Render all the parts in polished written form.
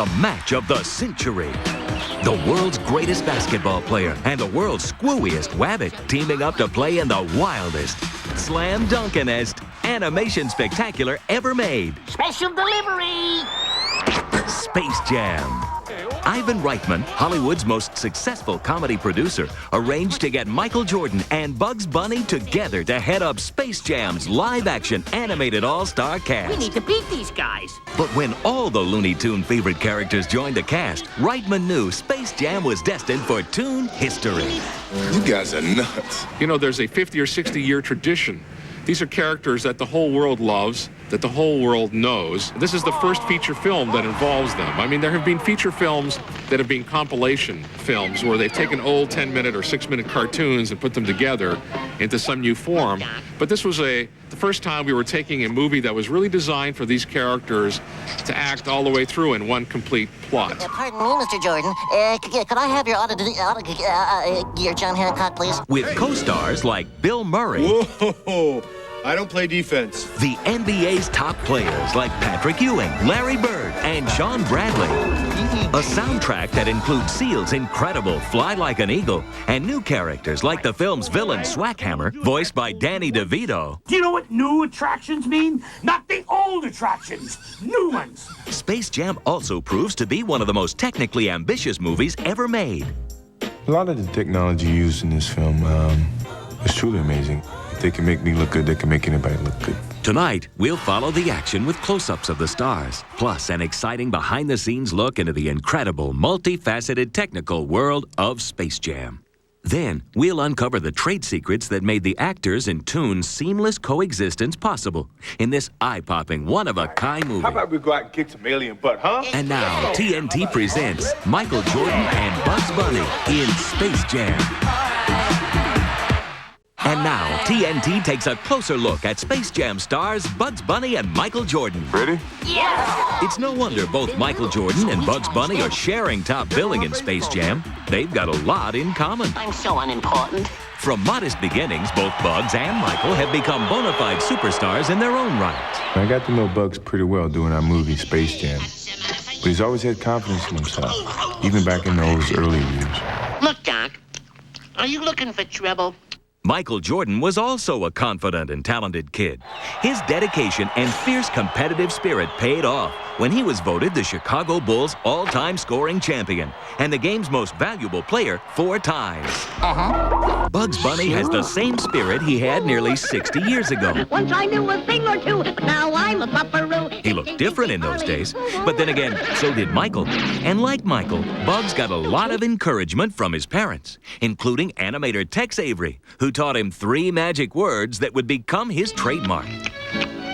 the match of the century. The world's greatest basketball player and the world's squooiest wabbit teaming up to play in the wildest, slam dunkinest animation spectacular ever made. Special delivery! Space Jam. Ivan Reitman, Hollywood's most successful comedy producer, arranged to get Michael Jordan and Bugs Bunny together to head up Space Jam's live-action animated all-star cast. We need to beat these guys. But when all the Looney Tune favorite characters joined the cast, Reitman knew Space Jam was destined for Toon history. You guys are nuts. You know, there's a 50 or 60-year tradition. These are characters that the whole world loves, that the whole world knows. This is the first feature film that involves them. I mean, there have been feature films that have been compilation films where they've taken old 10-minute or 6-minute cartoons and put them together into some new form. But this was the first time we were taking a movie that was really designed for these characters to act all the way through in one complete plot. Pardon me, Mr. Jordan. Could I have your John Hancock, please? With co-stars like Bill Murray. Whoa, I don't play defense. The NBA's top players like Patrick Ewing, Larry Bird, and Sean Bradley. A soundtrack that includes Seal's incredible Fly Like an Eagle and new characters like the film's villain Swackhammer, voiced by Danny DeVito. Do you know what new attractions mean? Not the old attractions, new ones. Space Jam also proves to be one of the most technically ambitious movies ever made. A lot of the technology used in this film is truly amazing. If they can make me look good, they can make anybody look good. Tonight, we'll follow the action with close-ups of the stars, plus an exciting behind-the-scenes look into the incredible, multifaceted technical world of Space Jam. Then, we'll uncover the trade secrets that made the actors and Toon's seamless coexistence possible in this eye-popping, one-of-a-kind movie. How about we go out and kick some alien butt, huh? And now, TNT presents Michael Jordan and Bugs Bunny in Space Jam. And now, TNT takes a closer look at Space Jam stars Bugs Bunny and Michael Jordan. Ready? Yes! It's no wonder both Michael Jordan and Bugs Bunny are sharing top billing in Space Jam. They've got a lot in common. I'm so unimportant. From modest beginnings, both Bugs and Michael have become bona fide superstars in their own right. I got to know Bugs pretty well doing our movie Space Jam. But he's always had confidence in himself, even back in those early years. Look, Doc, are you looking for trouble? Michael Jordan was also a confident and talented kid. His dedication and fierce competitive spirit paid off when he was voted the Chicago Bulls' all-time scoring champion and the game's most valuable player 4 times. Bugs Bunny has the same spirit he had nearly 60 years ago. Once I knew a thing or two, but now I'm a buckaroo. He looked different in those days, but then again, so did Michael. And like Michael, Bugs got a lot of encouragement from his parents, including animator Tex Avery, who taught him 3 magic words that would become his trademark.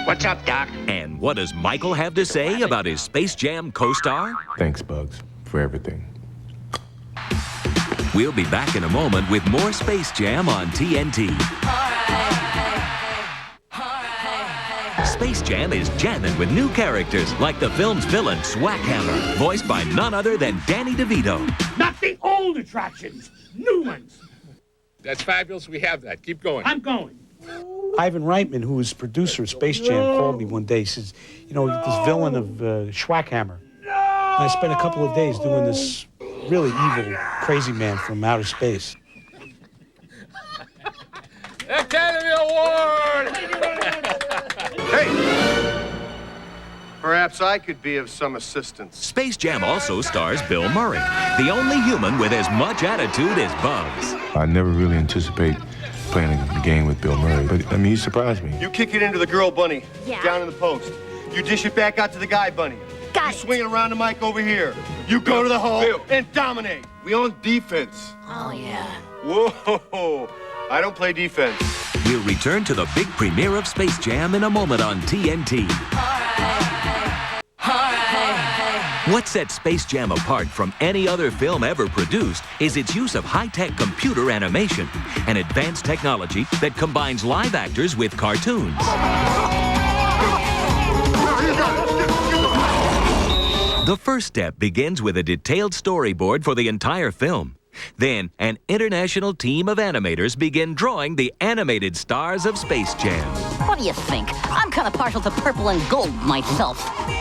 What's up, Doc? And what does Michael have to say about his Space Jam co-star? Thanks, Bugs, for everything. We'll be back in a moment with more Space Jam on TNT. Space Jam is jamming with new characters like the film's villain Swackhammer, voiced by none other than Danny DeVito. Not the old attractions, new ones. That's fabulous. We have that. Keep going. I'm going. Ivan Reitman, who was producer of Space Jam, called me one day. He says, you know, this villain of Swackhammer. And I spent a couple of days doing this really evil, crazy man from outer space. Academy Award! Hey! Perhaps I could be of some assistance. Space Jam also stars Bill Murray, the only human with as much attitude as Bugs. I never really anticipate playing a game with Bill Murray, but I mean, he surprised me. You kick it into the girl bunny, Yeah. down in the post. You dish it back out to the guy bunny. Got You it. swing it around the mic over here. You go to the hole Bill. and dominate. We on defense. Oh, yeah. Whoa, I don't play defense. We'll return to the big premiere of Space Jam in a moment on TNT. What sets Space Jam apart from any other film ever produced is its use of high-tech computer animation, an advanced technology that combines live actors with cartoons. The first step begins with a detailed storyboard for the entire film. Then, an international team of animators begin drawing the animated stars of Space Jam. What do you think? I'm kind of partial to purple and gold myself.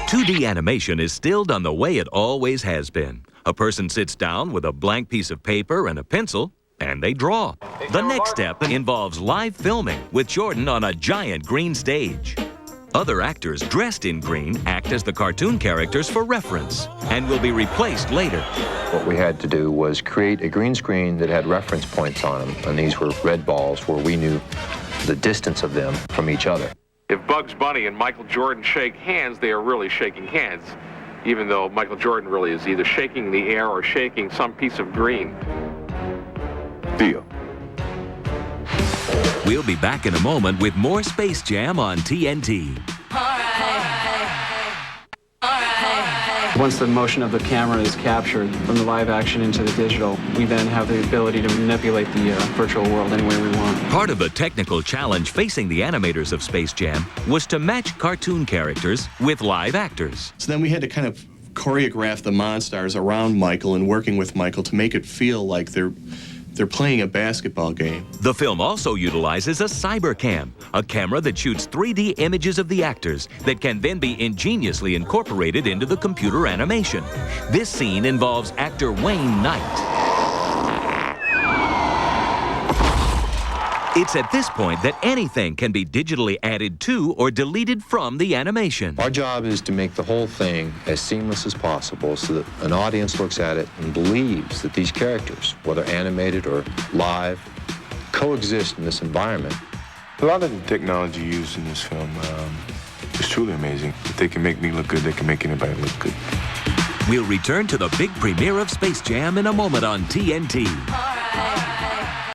2D animation is still done the way it always has been. A person sits down with a blank piece of paper and a pencil, and they draw. The next step involves live filming with Jordan on a giant green stage. Other actors dressed in green act as the cartoon characters for reference and will be replaced later. What we had to do was create a green screen that had reference points on them, and these were red balls where we knew the distance of them from each other. If Bugs Bunny and Michael Jordan shake hands, they are really shaking hands, even though Michael Jordan really is either shaking the air or shaking some piece of green. Deal. We'll be back in a moment with more Space Jam on TNT. Once the motion of the camera is captured from the live action into the digital, we then have the ability to manipulate the virtual world any way we want. Part of the technical challenge facing the animators of Space Jam was to match cartoon characters with live actors. So then we had to kind of choreograph the Monstars around Michael and working with Michael to make it feel like they're playing a basketball game. The film also utilizes a cybercam, a camera that shoots 3D images of the actors that can then be ingeniously incorporated into the computer animation. This scene involves actor Wayne Knight. It's at this point that anything can be digitally added to or deleted from the animation. Our job is to make the whole thing as seamless as possible so that an audience looks at it and believes that these characters, whether animated or live, coexist in this environment. A lot of the technology used in this film is truly amazing. If they can make me look good, they can make anybody look good. We'll return to the big premiere of Space Jam in a moment on TNT.